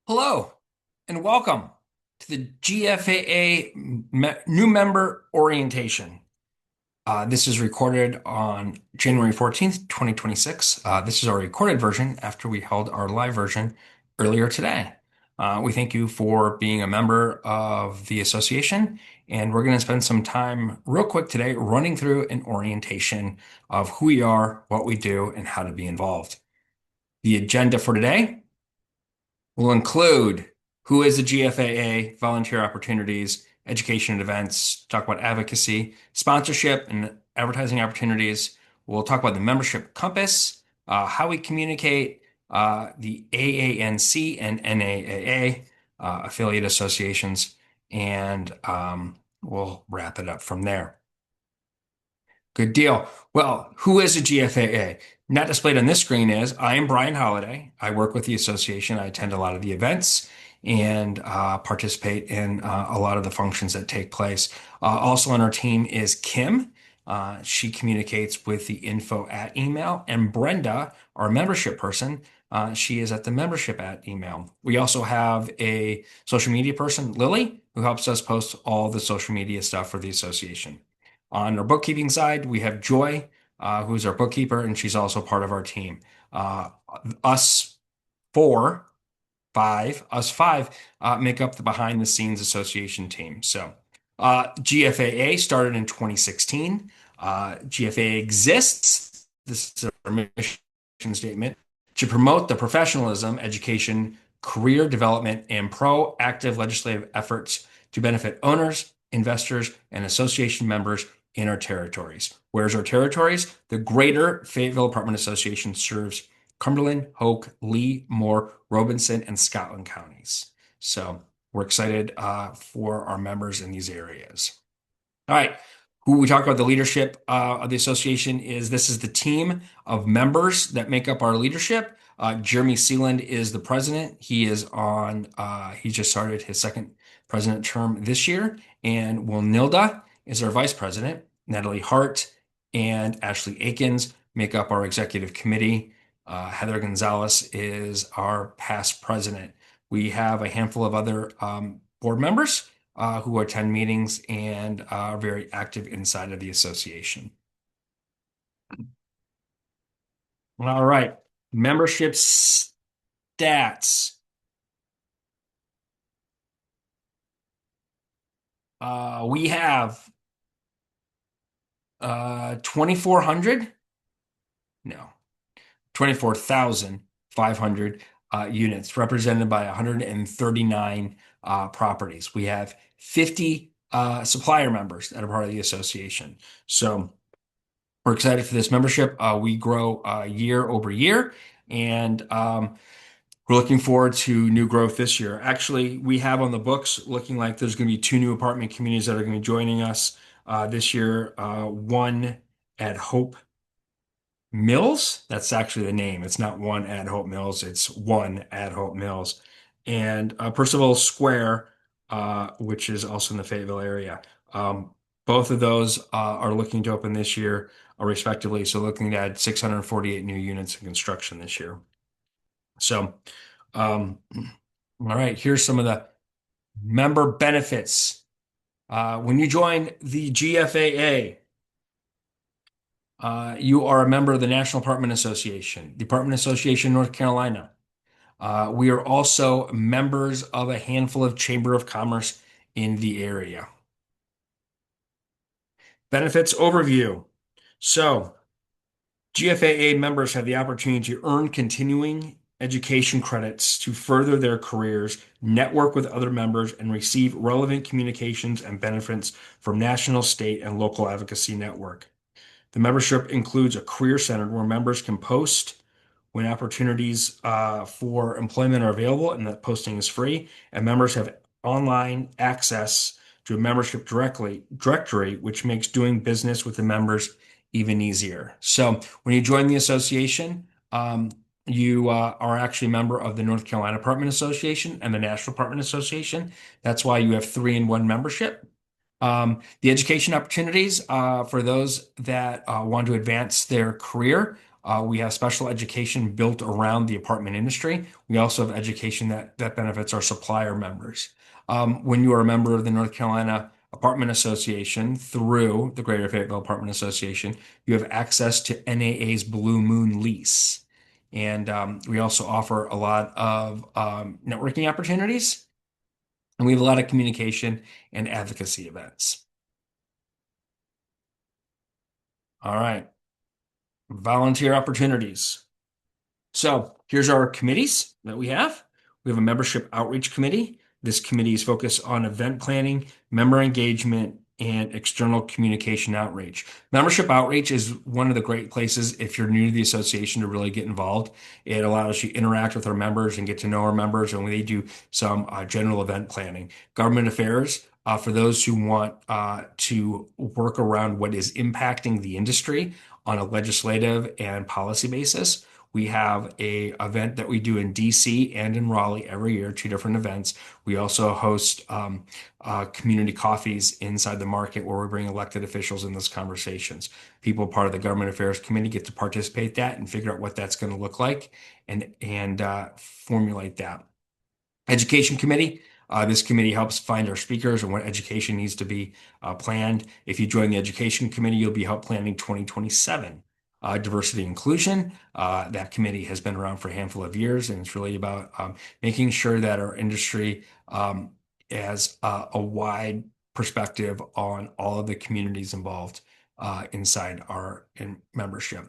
Hello and welcome to the GFAA new member orientation. This is recorded on January 14th, 2026. This is our recorded version after we held our live version earlier today. We thank you for being a member of the association, and we're going to spend some time real quick today running through an orientation of who we are, what we do, and how to be involved. The agenda for today will include who is the GFAA, volunteer opportunities, education and events, talk about advocacy, sponsorship, and advertising opportunities. We'll talk about the membership compass, how we communicate, the AANC and NAAA, affiliate associations, and we'll wrap it up from there. Good deal. Well, who is a GFAA? Not displayed on this screen is I am Brian Holiday. I work with the association. I attend a lot of the events and participate in a lot of the functions that take place. Also on our team is Kim. She communicates with the info at email. And Brenda, our membership person, she is at the membership at email. We also have a social media person, Lily, who helps us post all the social media stuff for the association. On our bookkeeping side, we have Joy, who's our bookkeeper, and she's also part of our team. Uh, us four, us five make up the behind the scenes association team. So, GFAA started in 2016. GFAA exists. This is our mission statement to promote the professionalism, education, career development, and proactive legislative efforts to benefit owners, investors, and association members in our territories. Where's our territories? The Greater Fayetteville Apartment Association serves Cumberland, Hoke, Lee, Moore, Robinson, and Scotland counties. So we're excited for our members in these areas. All right. Who we talk about the leadership of the association is this is the team of members that make up our leadership. Jeremy Sealand is the president. He is on, he just started his second president term this year. And Will Nilda is our vice president. Natalie Hart and Ashley Akins make up our executive committee. Heather Gonzalez is our past president. We have a handful of other board members who attend meetings and are very active inside of the association. All right, membership stats. We have 2,400, no, 24,500 units represented by 139 properties. We have 50 supplier members that are part of the association. So we're excited for this membership. We grow year over year, and we're looking forward to new growth this year. Actually, we have on the books looking like there's going to be two new apartment communities that are going to be joining us this year. One at Hope Mills. That's actually the name. It's not one at Hope Mills. It's one at Hope Mills. And Percival Square, which is also in the Fayetteville area. Both of those are looking to open this year, respectively. So looking to add 648 new units in construction this year. So, all right, here's some of the member benefits. When you join the GFAA, you are a member of the National Apartment Association, the Apartment Association North Carolina. We are also members of a handful of Chamber of Commerce in the area. Benefits overview. So, GFAA members have the opportunity to earn continuing education credits to further their careers, network with other members, and receive relevant communications and benefits from national, state, and local advocacy network. The membership includes a career center where members can post when opportunities for employment are available, and that posting is free. And members have online access to a membership directory, which makes doing business with the members even easier. So when you join the association, you are actually a member of the North Carolina Apartment Association and the National Apartment Association. That's why you have 3-in-1 membership. The education opportunities for those that want to advance their career We have special education built around the apartment industry. We also have education that benefits our supplier members. When you are a member of the North Carolina Apartment Association through the Greater Fayetteville Apartment Association, you have access to NAA's Blue Moon lease. And we also offer a lot of networking opportunities, and we have a lot of communication and advocacy events. All right, volunteer opportunities. So here's our committees that we have. We have a membership outreach committee. This committee is focused on event planning, member engagement, and external communication outreach. Membership outreach is one of the great places if you're new to the association to really get involved. It allows you to interact with our members and get to know our members, and they do some general event planning. Government affairs, for those who want to work around what is impacting the industry on a legislative and policy basis. We have a event that we do in DC and in Raleigh every year, two different events. We also host community coffees inside the market where we bring elected officials in those conversations. People part of the Government Affairs Committee get to participate that and figure out what that's going to look like and formulate that. Education Committee. This committee helps find our speakers and what education needs to be planned. If you join the Education Committee, you'll be help planning 2027. Diversity inclusion. That committee has been around for a handful of years, and it's really about making sure that our industry has a wide perspective on all of the communities involved inside our membership.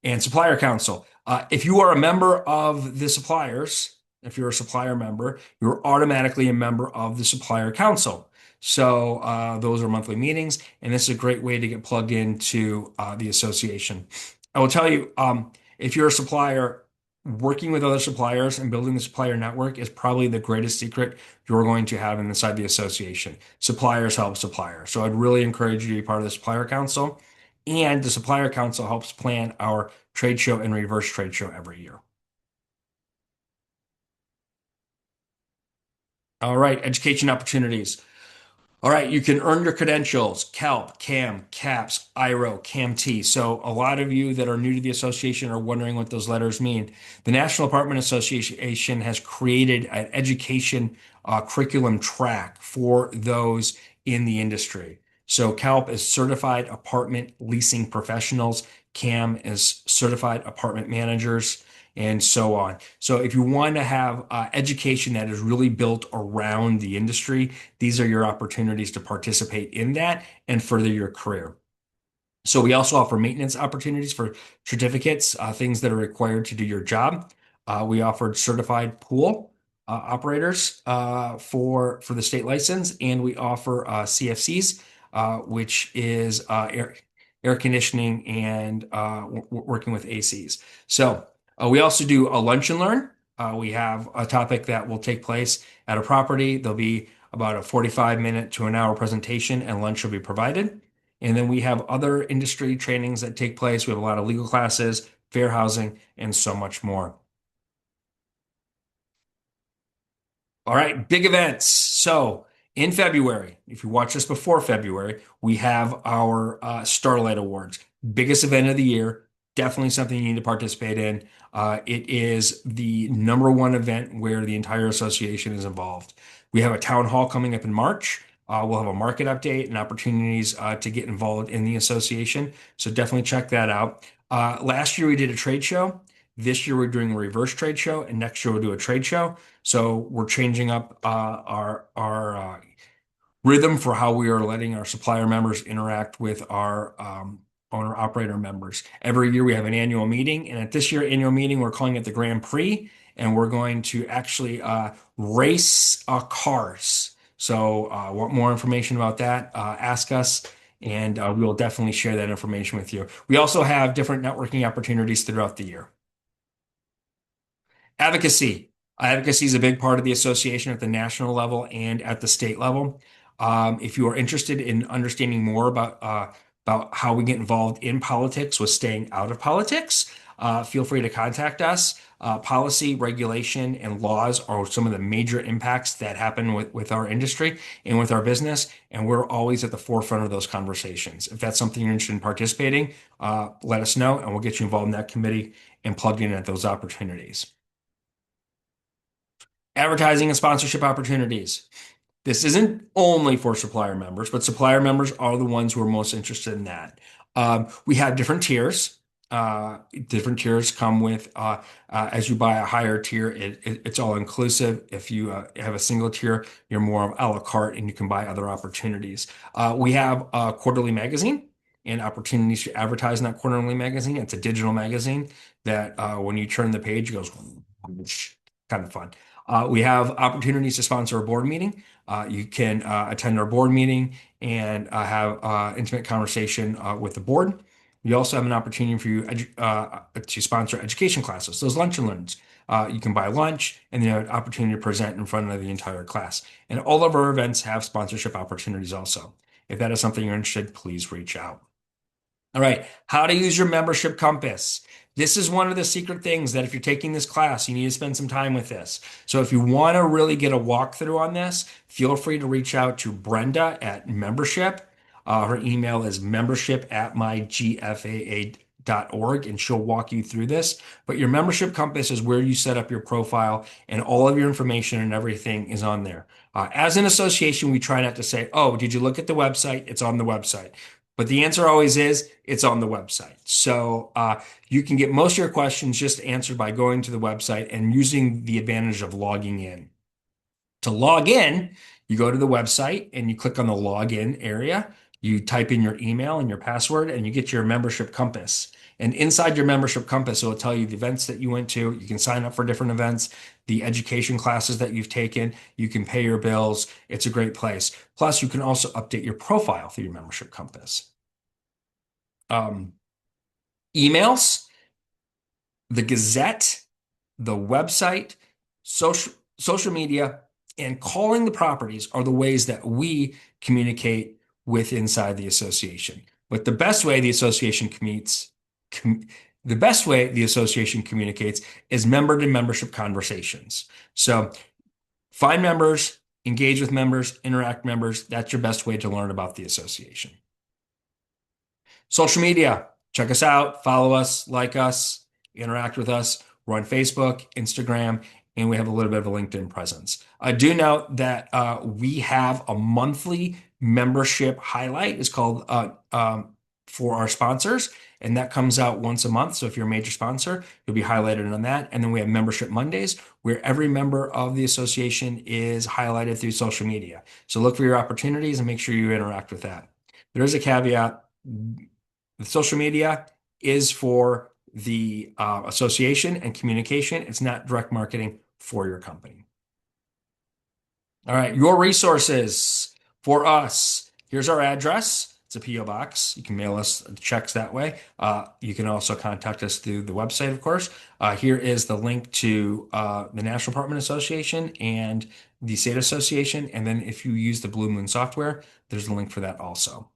And Supplier Council. If you are a member of the suppliers, if you're a supplier member, you're automatically a member of the Supplier Council. So those are monthly meetings, and this is a great way to get plugged into the association. I will tell you, if you're a supplier, working with other suppliers and building the supplier network is probably the greatest secret you're going to have inside the association. Suppliers help suppliers. So I'd really encourage you to be part of the Supplier Council. And the Supplier Council helps plan our trade show and reverse trade show every year. All right, education opportunities. All right, you can earn your credentials, CALP, CAM, CAPS, IRO, CAMT. So a lot of you that are new to the association are wondering what those letters mean. The National Apartment Association has created an education curriculum track for those in the industry. So CALP is Certified Apartment Leasing Professionals. CAM is Certified Apartment Managers, and so on. So if you want to have education that is really built around the industry, these are your opportunities to participate in that and further your career. So we also offer maintenance opportunities for certificates, things that are required to do your job. We offered certified pool operators for the state license, and we offer CFCs, which is air conditioning and working with ACs. So we also do a lunch and learn. We have a topic that will take place at a property. There'll be about a 45-minute to an hour presentation, and lunch will be provided. And then we have other industry trainings that take place. We have a lot of legal classes, fair housing, and so much more. All right, big events. So in February, if you watch this before February, we have our Starlight Awards. Biggest event of the year. Definitely something you need to participate in. It is the #1 event where the entire association is involved. We have a town hall coming up in March. We'll have a market update and opportunities to get involved in the association. So definitely check that out. Last year we did a trade show. This year we're doing a reverse trade show, and next year we'll do a trade show. So we're changing up our rhythm for how we are letting our supplier members interact with our owner operator members. Every year we have an annual meeting, and at this year annual meeting we're calling it the Grand Prix, and we're going to actually race cars. So want more information about that, ask us, and we will definitely share that information with you. We also have different networking opportunities throughout the year. Advocacy. Advocacy is a big part of the association at the national level and at the state level. If you are interested in understanding more about how we get involved in politics with staying out of politics, feel free to contact us. Policy, regulation, and laws are some of the major impacts that happen with our industry and with our business, and we're always at the forefront of those conversations. If that's something you're interested in participating, let us know, and we'll get you involved in that committee and plugged in at those opportunities. Advertising and sponsorship opportunities. This isn't only for supplier members, but supplier members are the ones who are most interested in that. We have different tiers. Different tiers come with, as you buy a higher tier, it's all inclusive. If you have a single tier, you're more of a la carte and you can buy other opportunities. We have a quarterly magazine and opportunities to advertise in that quarterly magazine. It's a digital magazine that when you turn the page, it goes kind of fun. We have opportunities to sponsor a board meeting. You can attend our board meeting and have intimate conversation with the board. We also have an opportunity for you to sponsor education classes, those lunch and learns. You can buy lunch and then you have an opportunity to present in front of the entire class. And all of our events have sponsorship opportunities also. If that is something you're interested, please reach out. All right, how to use your membership compass. This is one of the secret things that if you're taking this class, you need to spend some time with this. So if you want to really get a walkthrough on this, feel free to reach out to Brenda at membership. Her email is membership@mygfaa.org, and she'll walk you through this. But your membership compass is where you set up your profile, and all of your information and everything is on there. As an association, we try not to say, oh, did you look at the website? It's on the website. But the answer always is it's on the website. So you can get most of your questions just answered by going to the website and using the advantage of logging in. To log in, you go to the website and you click on the login area. You type in your email and your password, and you get your membership compass. And inside your membership compass, it will tell you the events that you went to. You can sign up for different events, the education classes that you've taken. You can pay your bills. It's a great place. Plus, you can also update your profile through your membership compass. Emails, the Gazette, the website, social media, and calling the properties are the ways that we communicate with inside the association. But the best way the association communicates is member to membership conversations. So find members, engage with members, interact members. That's your best way to learn about the association. Social media, check us out, follow us, like us, interact with us. We're on Facebook, Instagram, and we have a little bit of a LinkedIn presence. I do note that we have a monthly membership highlight. It's called for our sponsors, and that comes out once a month. So if you're a major sponsor, you'll be highlighted on that. And then we have Membership Mondays, where every member of the association is highlighted through social media. So look for your opportunities and make sure you interact with that. There is a caveat. The social media is for the association and communication. It's not direct marketing for your company. All right, your resources for us. Here's our address. It's a PO box. You can mail us checks that way. You can also contact us through the website, of course. Here is the link to the National Apartment Association and the State Association. And then if you use the Blue Moon software, there's a link for that also.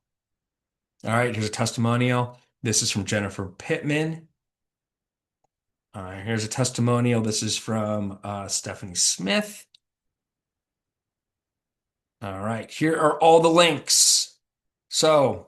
All right, here's a testimonial. This is from Jennifer Pittman. Here's a testimonial. This is from Stephanie Smith. All right, here are all the links. So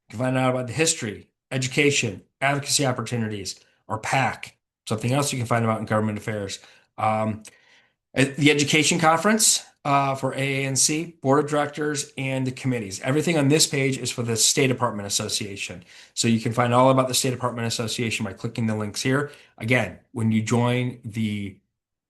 you can find out about the history, education, advocacy opportunities, or PAC. Something else you can find about in government affairs. The education conference for AANC, board of directors, and the committees. Everything on this page is for the State Apartment Association. So you can find all about the State Apartment Association by clicking the links here. Again, when you join the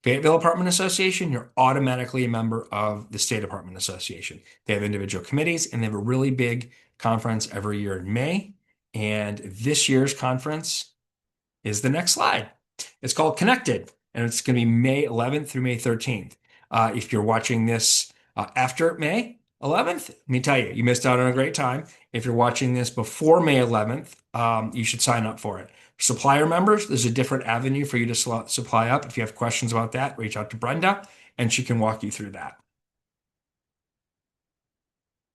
Fayetteville Apartment Association, you're automatically a member of the State Apartment Association. They have individual committees, and they have a really big conference every year in May. And this year's conference is the next slide. It's called Connected, and it's going to be May 11th through May 13th. If you're watching this after May 11th, let me tell you, you missed out on a great time. If you're watching this before May 11th, you should sign up for it. Supplier members, there's a different avenue for you to supply up. If you have questions about that, reach out to Brenda, and she can walk you through that.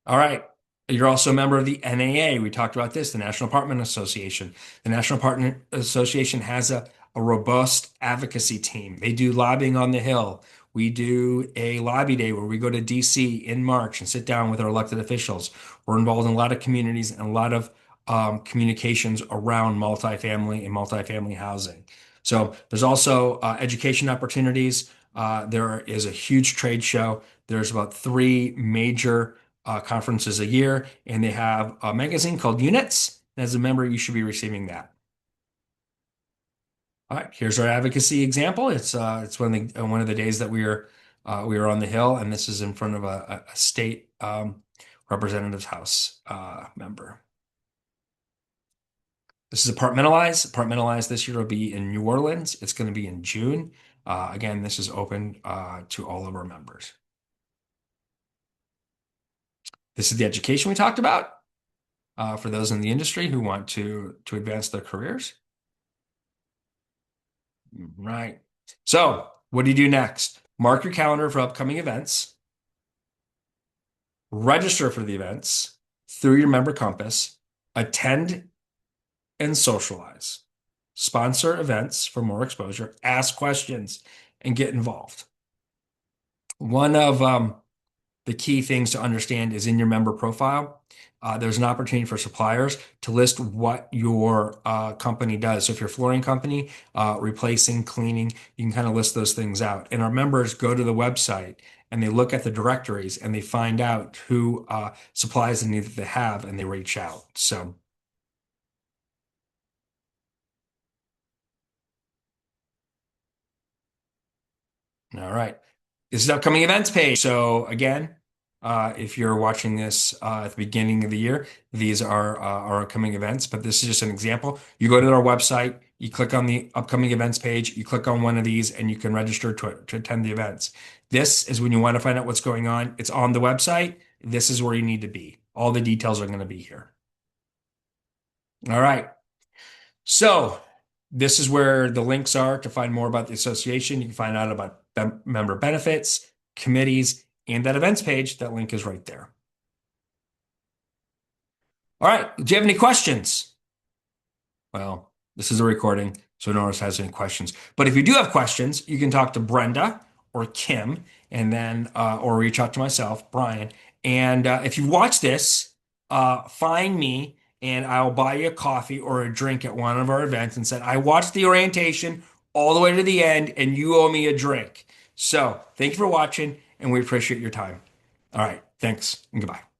All right. You're also a member of the NAA. We talked about this, the National Apartment Association. The National Apartment Association has a robust advocacy team. They do lobbying on the Hill. We do a lobby day where we go to DC in March and sit down with our elected officials. We're involved in a lot of communities and a lot of communications around multifamily and multifamily housing. So there's also education opportunities. There is a huge trade show. There's about three major conferences a year, and they have a magazine called Units. As a member, you should be receiving that. All right, here's our advocacy example. It's one of the days that we were on the Hill, and this is in front of a state representative's house member. This is Apartmentalize. Apartmentalize this year will be in New Orleans. It's going to be in June. Again, this is open to all of our members. This is the education we talked about for those in the industry who want to advance their careers. Right. So, what do you do next? Mark your calendar for upcoming events, register for the events through your MemberCompass, attend and socialize, sponsor events for more exposure, ask questions, and get involved. One of the key things to understand is in your member profile, there's an opportunity for suppliers to list what your company does. So if you're a flooring company, replacing, cleaning, you can kind of list those things out. And our members go to the website and they look at the directories and they find out who supplies the need that they have and they reach out. So, all right. This is the upcoming events page. So again, if you're watching this at the beginning of the year, these are our upcoming events, but this is just an example. You go to our website, you click on the upcoming events page, you click on one of these, and you can register to attend the events. This is when you want to find out what's going on. It's on the website. This is where you need to be. All the details are going to be here. All right. So this is where the links are to find more about the association. You can find out about member benefits, committees, and that events page. That link is right there. All right. Do you have any questions? Well, this is a recording, so no one else has any questions. But if you do have questions, you can talk to Brenda or Kim, and then or reach out to myself, Brian. And if you watch this, find me, and I'll buy you a coffee or a drink at one of our events. And said I watched the orientation all the way to the end, and you owe me a drink. So thank you for watching, and we appreciate your time. All right. Thanks, and goodbye.